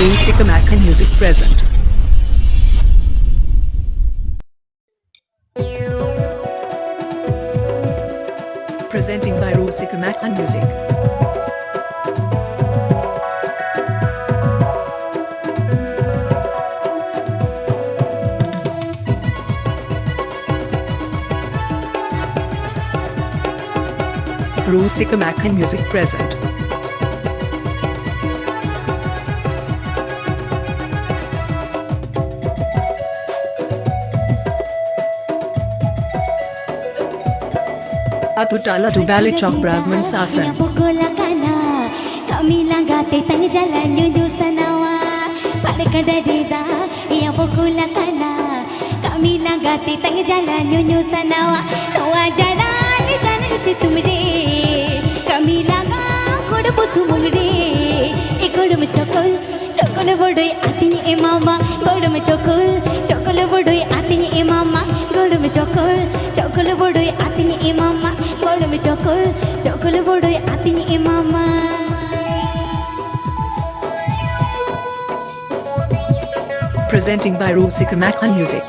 Rusika Makhan music present. Presenting by Rusika Makhan music. Rusika Makhan music present. Atutala to Valley Chowk Brahman Sasan. Chokol bodoi atini e mama godom chokol bodoi atini e mama godom chokol bodoi atini e mama godom chokol bodoi atini e mama. Presenting by Rusika Makhan music.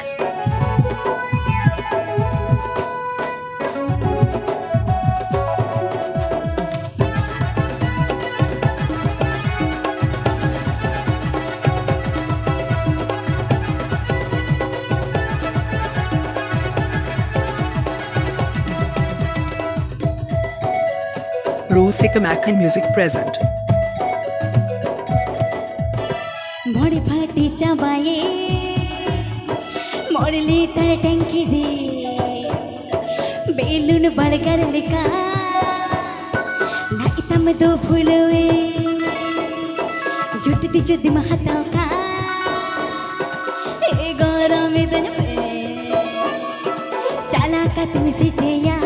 Rusika Makhan music present. Mori phati chabaye mor liter tanki de belun burger lika laitam do phulwe jutdi judi mahata ka e garam dan pe chala ka tumi siteya.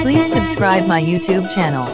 Please subscribe my YouTube channel.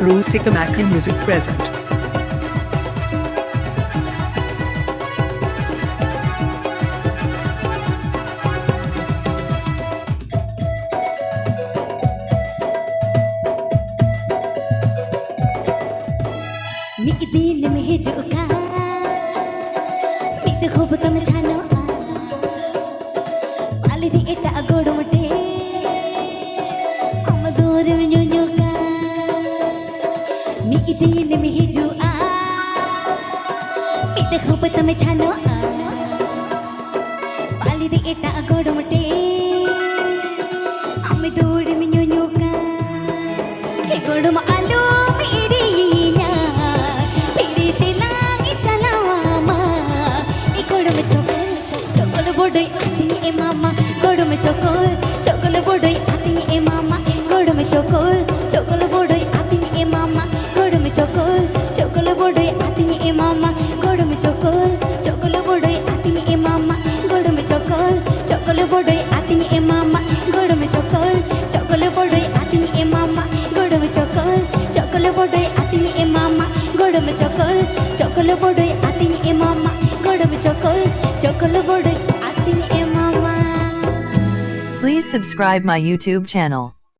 Rusika Makhan music present. Mikdil mein juka mit khub kam chhano palidi eta godumte am dur nyunyu ka mikdil mein juka mit khub kam chhano palidi eta godumte am dur nyunyu ka ke godum alu bodoi atini e mama godom chokol bodoi atini e mama godom chokol bodoi atini e mama godom chokol bodoi atini e mama godom chokol bodoi atini e mama godom chokol bodoi atini e mama godom chokol bodoi atini e mama godom chokol bodoi atini e mama godom chokol bodoi atini e mama godom chokol bodoi. Please subscribe my YouTube channel.